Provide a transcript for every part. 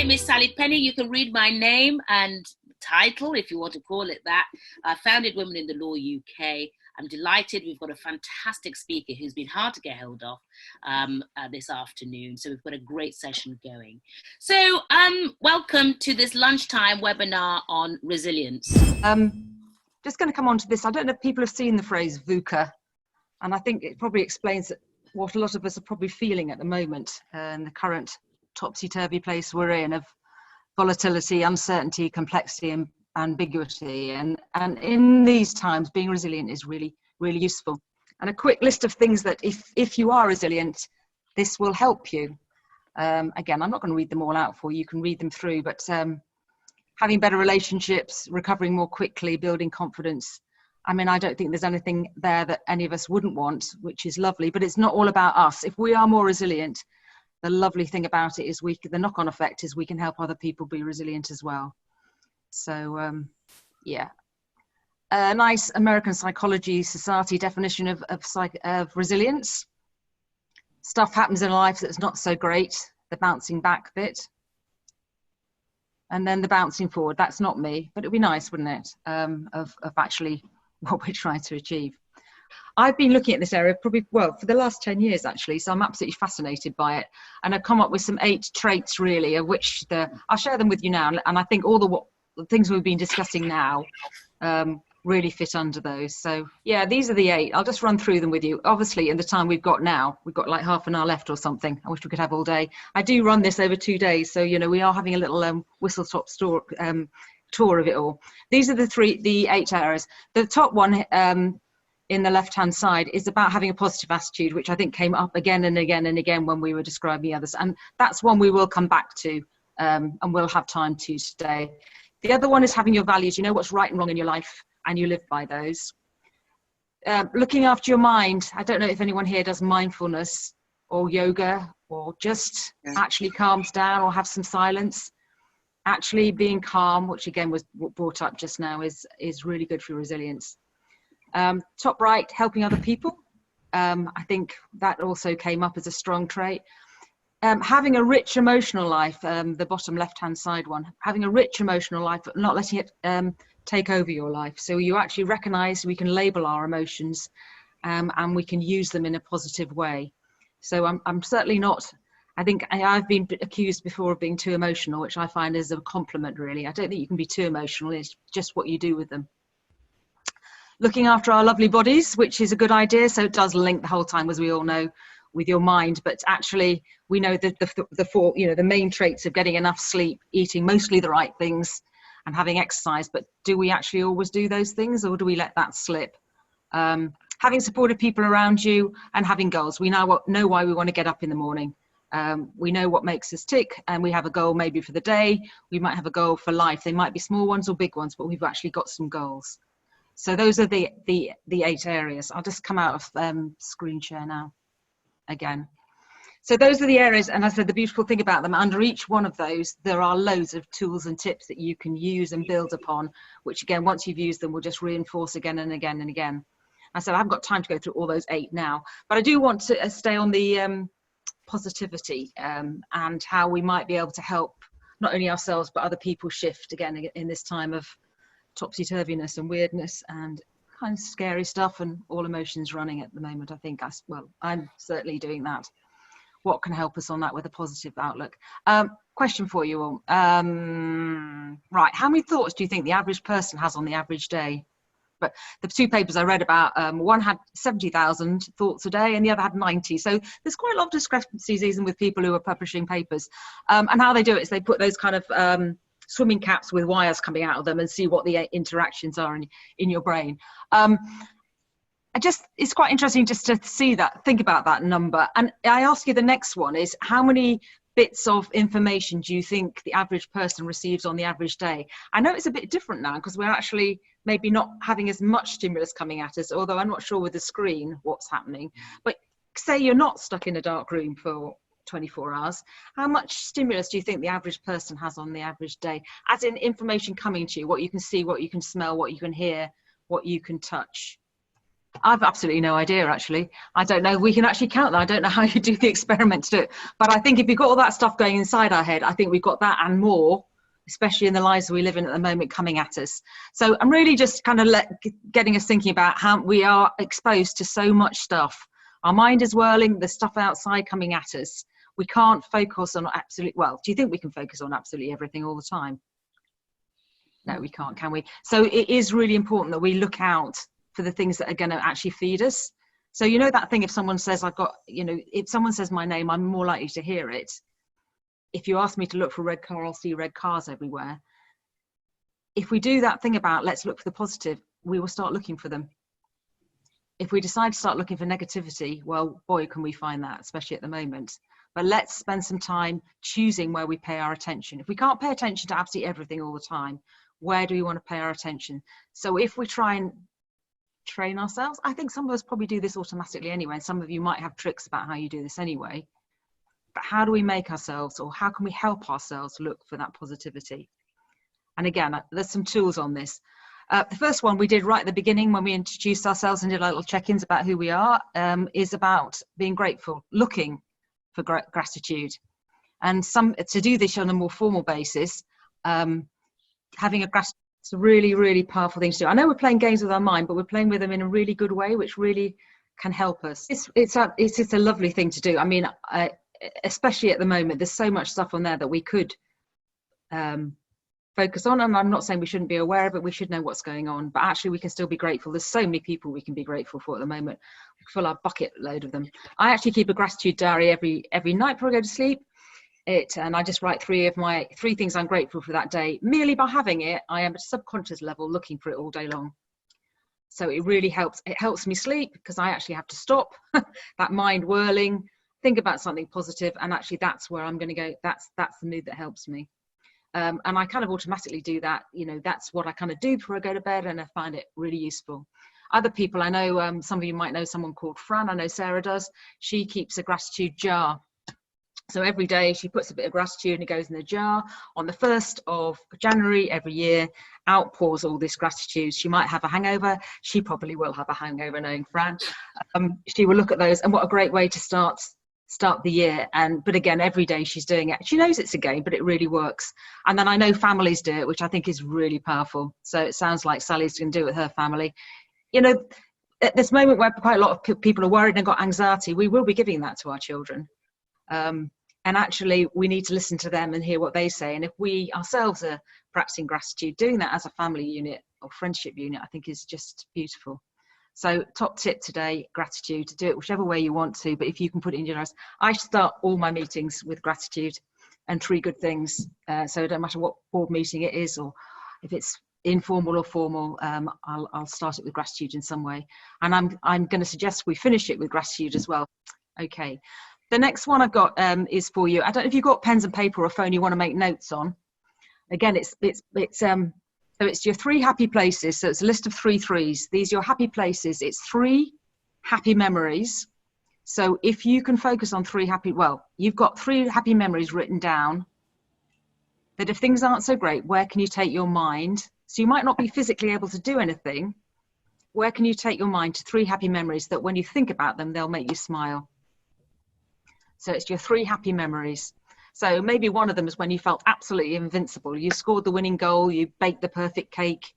name is Sally Penny. You can read my name and title, if you want to call it that. I founded Women in the Law UK. I'm delighted. We've got a fantastic speaker who's been hard to get hold of this afternoon. So we've got a great session going. So welcome to this lunchtime webinar on resilience. Just going to come on to this. I don't know if people have seen the phrase VUCA, and I think it probably explains what a lot of us are probably feeling at the moment in the current topsy-turvy place we're in of volatility, uncertainty, complexity and ambiguity, and in these times being resilient is really useful. And a quick list of things that if you are resilient, this will help you. Again, I'm not going to read them all out for you, you can read them through, but having better relationships, recovering more quickly, building confidence. I mean, I don't think there's anything there that any of us wouldn't want, which is lovely, but it's not all about us. If we are more resilient, the lovely thing about it is the knock-on effect is we can help other people be resilient as well. So, yeah. A nice American Psychology Society definition of resilience. Stuff happens in life that's not so great, the bouncing back bit. And then the bouncing forward, that's not me, but it'd be nice, wouldn't it, of actually what we're trying to achieve. I've been looking at this area probably, well, for the last 10 years actually, so I'm absolutely fascinated by it. And I've come up with some 8 traits really, of which I'll share them with you now. And I think all the things we've been discussing now really fit under those. So yeah, these are the 8. I'll just run through them with you. Obviously in the time we've got now, we've got like half an hour left or something. I wish we could have all day. I do run this over 2 days. So, you know, we are having a little whistle-stop tour of it all. These are the 8 areas. The top one in the left-hand side is about having a positive attitude, which I think came up again and again and again when we were describing the others. And that's one we will come back to and we'll have time to today. The other one is having your values. You know what's right and wrong in your life and you live by those. Looking after your mind. I don't know if anyone here does mindfulness or yoga or just actually calms down or have some silence. Actually being calm, which again was brought up just now, is really good for resilience. Top right, helping other people. I think that also came up as a strong trait. Having a rich emotional life, the bottom left-hand side one, having a rich emotional life, but not letting it take over your life. So you actually recognize we can label our emotions and we can use them in a positive way. So I'm certainly not, I think I've been accused before of being too emotional, which I find is a compliment really. I don't think you can be too emotional, it's just what you do with them. Looking after our lovely bodies, which is a good idea. So it does link the whole time, as we all know, with your mind. But actually, we know that the 4, you know, the main traits of getting enough sleep, eating mostly the right things, and having exercise. But do we actually always do those things, or do we let that slip? Having supportive people around you and having goals. We know why we want to get up in the morning. We know what makes us tick, and we have a goal maybe for the day. We might have a goal for life. They might be small ones or big ones, but we've actually got some goals. So those are the 8 areas. I'll just come out of screen share now again. So those are the areas, and as I said, the beautiful thing about them, under each one of those, there are loads of tools and tips that you can use and build upon, which again, once you've used them, will just reinforce again and again and again. I said I haven't got time to go through all those 8 now, but I do want to stay on the positivity and how we might be able to help not only ourselves, but other people shift again in this time of topsy-turviness and weirdness and kind of scary stuff and all emotions running at the moment. I think I'm certainly doing that. What can help us on that with a positive outlook? Question for you all. Right, how many thoughts do you think the average person has on the average day? But the 2 papers I read about, one had 70,000 thoughts a day and the other had 90. So there's quite a lot of discrepancies even with people who are publishing papers. And how they do it is they put those kind of swimming caps with wires coming out of them and see what the interactions are in your brain. It's quite interesting just to see that, think about that number. And I ask you the next one is, how many bits of information do you think the average person receives on the average day? I know it's a bit different now because we're actually maybe not having as much stimulus coming at us, although I'm not sure with the screen what's happening. But say you're not stuck in a dark room for 24 hours. How much stimulus do you think the average person has on the average day? As in information coming to you, what you can see, what you can smell, what you can hear, what you can touch. I've absolutely no idea, actually. I don't know. We can actually count that. I don't know how you do the experiment to do it. But I think if you've got all that stuff going inside our head, I think we've got that and more, especially in the lives we live in at the moment, coming at us. So I'm really just kind of getting us thinking about how we are exposed to so much stuff. Our mind is whirling, there's stuff outside coming at us. We can't focus on well, do you think we can focus on absolutely everything all the time? No, we can't, can we? So it is really important that we look out for the things that are going to actually feed us. So you know that thing, if someone says if someone says my name, I'm more likely to hear it. If you ask me to look for a red car, I'll see red cars everywhere. If we do that thing about let's look for the positive, we will start looking for them. If we decide to start looking for negativity, well, boy, can we find that, especially at the moment. But let's spend some time choosing where we pay our attention. If we can't pay attention to absolutely everything all the time, where do we want to pay our attention? So if we try and train ourselves, I think some of us probably do this automatically anyway, and some of you might have tricks about how you do this anyway. But how do we make ourselves, or how can we help ourselves look for that positivity? And again, there's some tools on this. The first one we did right at the beginning when we introduced ourselves and did our little check-ins about who we are, is about being grateful, looking for gratitude. And to do this on a more formal basis, having a gratitude, it's a really, really powerful thing to do. I know we're playing games with our mind, but we're playing with them in a really good way, which really can help us. It's just a lovely thing to do. I mean, especially at the moment, there's so much stuff on there that we could focus on, and I'm not saying we shouldn't be aware of it, we should know what's going on, but actually we can still be grateful. There's so many people we can be grateful for at the moment. We fill our bucket load of them. I actually keep a gratitude diary every night before I go to sleep. And I just write three things I'm grateful for that day. Merely by having it, I am at a subconscious level looking for it all day long. So it really helps. It helps me sleep because I actually have to stop that mind whirling, think about something positive, and actually that's where I'm going to go. That's the mood that helps me. And I kind of automatically do that. That's what I kind of do before I go to bed, and I find it really useful. Other people, I know some of you might know someone called Fran. I know Sarah does. She keeps a gratitude jar. So every day she puts a bit of gratitude and it goes in the jar. On the 1st of January every year, outpours all this gratitude. She might have a hangover. She probably will have a hangover, knowing Fran. She will look at those, and what a great way to start the year. But again, every day she's doing it. She knows it's a game, but it really works. And then I know families do it, which I think is really powerful. So it sounds like Sally's going to do it with her family. At this moment where quite a lot of people are worried and got anxiety, we will be giving that to our children. And actually we need to listen to them and hear what they say. And if we ourselves are practicing gratitude, doing that as a family unit or friendship unit, I think is just beautiful. So top tip today, gratitude. To do it whichever way you want to, but if you can put it in your life. I start all my meetings with gratitude and 3 good things. So it don't matter what board meeting it is, or if it's informal or formal, I'll start it with gratitude in some way. And I'm going to suggest we finish it with gratitude as well. Okay. The next one I've got is for you. I don't know if you've got pens and paper or a phone you want to make notes on. Again, it's your 3 happy places. So it's a list of 3 threes. These are your happy places. It's 3 happy memories. So if you can focus on 3 you've got 3 happy memories written down. That if things aren't so great, where can you take your mind? So you might not be physically able to do anything. Where can you take your mind to 3 happy memories that when you think about them, they'll make you smile? So it's your 3 happy memories. So maybe one of them is when you felt absolutely invincible. You scored the winning goal, you baked the perfect cake,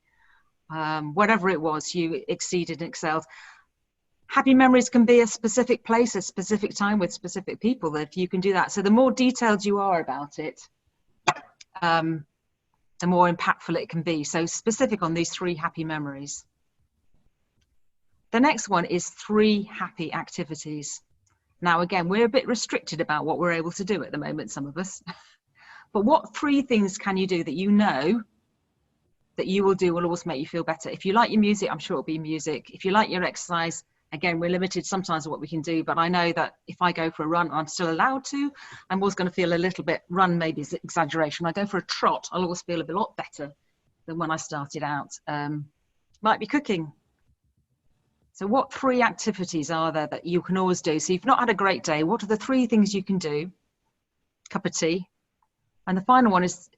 whatever it was, you exceeded and excelled. Happy memories can be a specific place, a specific time with specific people, if you can do that. So the more detailed you are about it, the more impactful it can be. So specific on these 3 happy memories. The next one is 3 happy activities. Now, again, we're a bit restricted about what we're able to do at the moment, some of us. But what 3 things can you do that you know that you will do will always make you feel better? If you like your music, I'm sure it'll be music. If you like your exercise, again, we're limited sometimes to what we can do. But I know that if I go for a run, I'm still allowed to. I'm always going to feel a little bit, run maybe is exaggeration. When I go for a trot, I'll always feel a lot better than when I started out. Might be cooking. So what 3 activities are there that you can always do? So you've not had a great day. What are the 3 things you can do? Cup of tea. And the final one is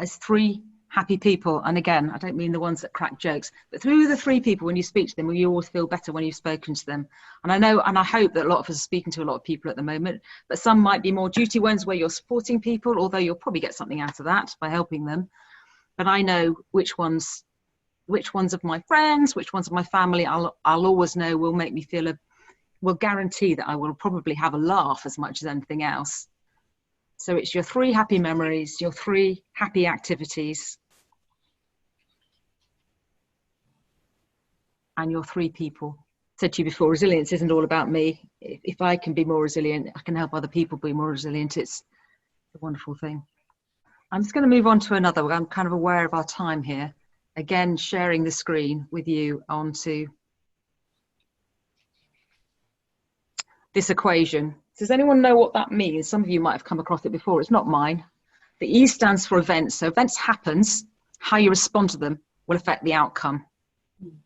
3 happy people. And again, I don't mean the ones that crack jokes, but through the 3 people, when you speak to them, you always feel better when you've spoken to them. And I know, and I hope that a lot of us are speaking to a lot of people at the moment, but some might be more duty ones where you're supporting people, although you'll probably get something out of that by helping them. But I know which ones of my friends, which ones of my family, I'll always know will make me feel will guarantee that I will probably have a laugh as much as anything else. So it's your 3 happy memories, your 3 happy activities, and your 3 people. I said to you before, resilience isn't all about me. If I can be more resilient, I can help other people be more resilient. It's a wonderful thing. I'm just going to move on to another. I'm kind of aware of our time here. Again, sharing the screen with you onto this equation. Does anyone know what that means? Some of you might have come across it before. It's not mine. The E stands for events. So events happens, how you respond to them will affect the outcome.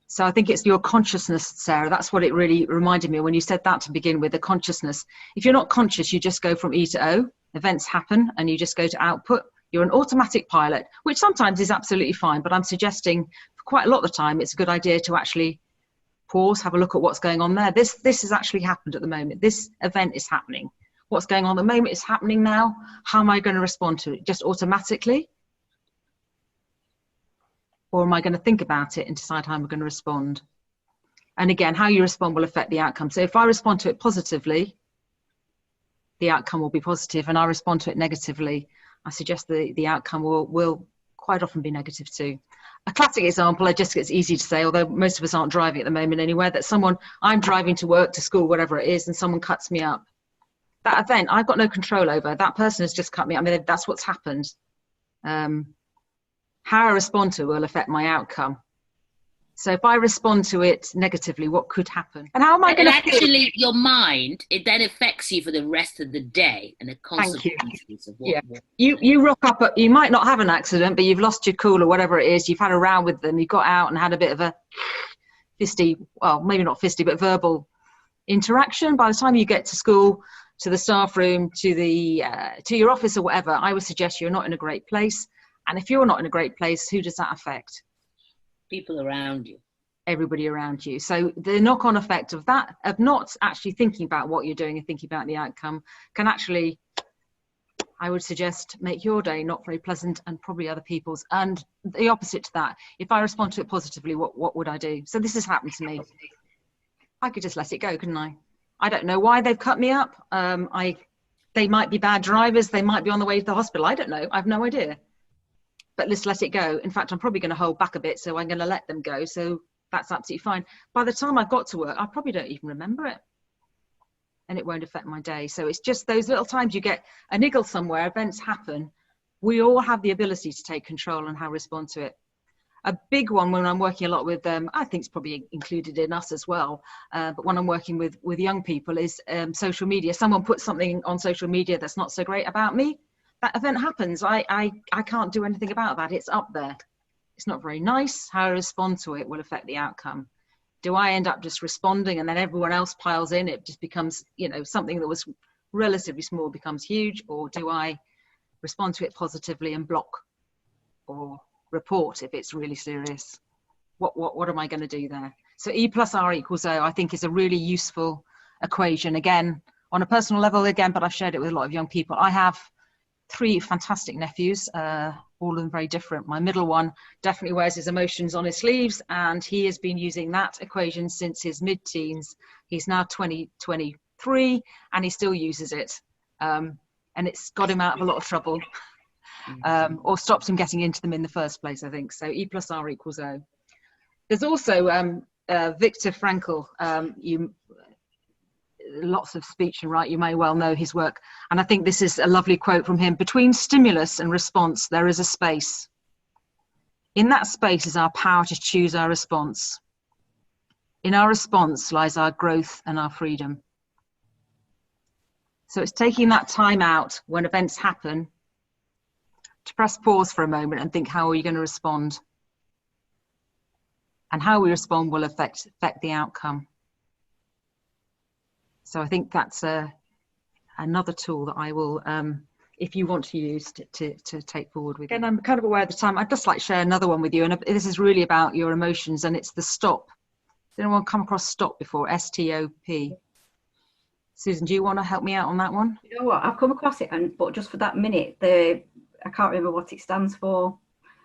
So I think it's your consciousness, Sarah. That's what it really reminded me when you said that to begin with, the consciousness. If you're not conscious, you just go from E to O. Events happen and you just go to output. You're an automatic pilot, which sometimes is absolutely fine, but I'm suggesting for quite a lot of the time, it's a good idea to actually pause, have a look at what's going on there. This has actually happened at the moment. This event is happening. What's going on at the moment is happening now. How am I going to respond to it? Just automatically? Or am I going to think about it and decide how I'm going to respond? And again, how you respond will affect the outcome. So if I respond to it positively, the outcome will be positive, and I respond to it negatively, I suggest the outcome will quite often be negative too. A classic example, it's easy to say, although most of us aren't driving at the moment anywhere, that I'm driving to work, to school, whatever it is, and someone cuts me up. That event, I've got no control over. That person has just cut me up. I mean, that's what's happened. How I respond to it will affect my outcome. So if I respond to it negatively, what could happen? And how am I going to actually, your mind, it then affects you for the rest of the day and the consequences of what. You rock up, you might not have an accident, but you've lost your cool or whatever it is. You've had a row with them. You got out and had a bit of a fisty, well, maybe not fisty, but verbal interaction. By the time you get to school, to the staff room, to your office or whatever, I would suggest you're not in a great place. And if you're not in a great place, who does that affect? People around you. Everybody around you. So the knock-on effect of that, of not actually thinking about what you're doing and thinking about the outcome, can actually, I would suggest, make your day not very pleasant and probably other people's. And the opposite to that, if I respond to it positively, what would I do? So this has happened to me. I could just let it go, couldn't I? I don't know why they've cut me up. They might be bad drivers. They might be on the way to the hospital. I don't know. I have no idea. But let's let it go. In fact, I'm probably going to hold back a bit, so I'm going to let them go. So that's absolutely fine. By the time I got to work, I probably don't even remember it. And it won't affect my day. So it's just those little times you get a niggle somewhere, events happen. We all have the ability to take control and how to respond to it. A big one when I'm working a lot with them, I think it's probably included in us as well, but when I'm working with young people is social media. Someone puts something on social media that's not so great about me. That event happens. I can't do anything about that. It's up there. It's not very nice. How I respond to it will affect the outcome. Do I end up just responding and then everyone else piles in? It just becomes, something that was relatively small becomes huge. Or do I respond to it positively and block or report if it's really serious? What am I going to do there? So E plus R equals O, I think, is a really useful equation. Again, on a personal level, but I've shared it with a lot of young people. I have 3 fantastic nephews, all of them very different. My middle one definitely wears his emotions on his sleeves, and he has been using that equation since his mid-teens. He's now 23, and he still uses it. And it's got him out of a lot of trouble, or stopped him getting into them in the first place, I think. So E plus R equals O. There's also Viktor Frankl. Lots of speech and write, you may well know his work, and I think this is a lovely quote from him. Between stimulus and response there is a space. In that space is our power to choose our response. In our response lies our growth and our freedom. So it's taking that time out when events happen to press pause for a moment and think, how are you going to respond? And how we respond will affect the outcome. So I think that's another tool that I will if you want to use to take forward with you. And I'm kind of aware of the time. I'd just like to share another one with you. And this is really about your emotions, and it's the STOP. Did anyone come across STOP before? STOP. Susan, do you want to help me out on that one? You know what? I've come across it, but just for that minute, I can't remember what it stands for.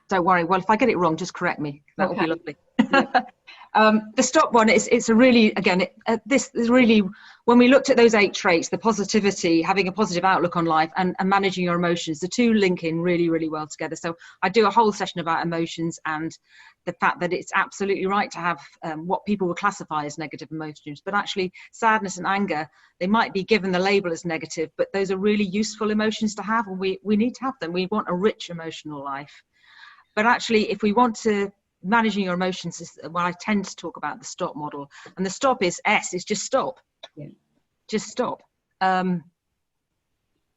Don't worry. Well, if I get it wrong, just correct me. That would be lovely. The STOP one, it's a really, again, this is really, when we looked at those 8 traits, the positivity, having a positive outlook on life, and managing your emotions, the two link in really, really well together. So I do a whole session about emotions and the fact that it's absolutely right to have what people would classify as negative emotions, but actually sadness and anger, they might be given the label as negative, but those are really useful emotions to have, and we need to have them. We want a rich emotional life. But actually, if we want to, managing your emotions is well, I tend to talk about the STOP model, and the STOP is just stop. Yeah. Just stop. And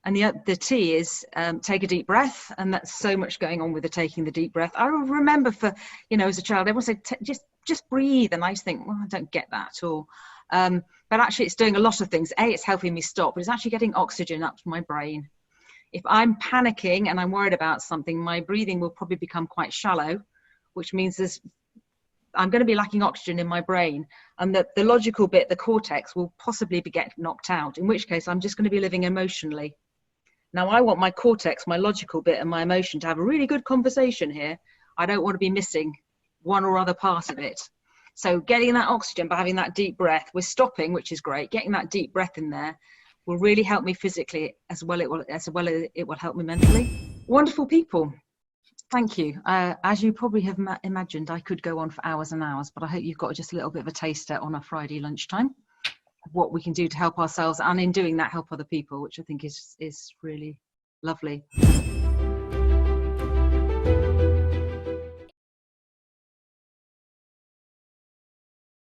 the T is take a deep breath, and that's so much going on with taking the deep breath. I remember as a child, everyone said just breathe, and I used to think, well, I don't get that at all. But actually, it's doing a lot of things. It's helping me stop, but it's actually getting oxygen up to my brain. If I'm panicking and I'm worried about something, my breathing will probably become quite shallow, which means I'm going to be lacking oxygen in my brain, and the logical bit, the cortex, will possibly get knocked out, in which case I'm just going to be living emotionally. Now, I want my cortex, my logical bit, and my emotion to have a really good conversation here. I don't want to be missing one or other part of it. So getting that oxygen by having that deep breath, we're stopping, which is great. Getting that deep breath in there will really help me physically as well as it will help me mentally. Wonderful people. Thank you. As you probably have imagined, I could go on for hours and hours, but I hope you've got just a little bit of a taster on a Friday lunchtime of what we can do to help ourselves, and in doing that, help other people, which I think is really lovely.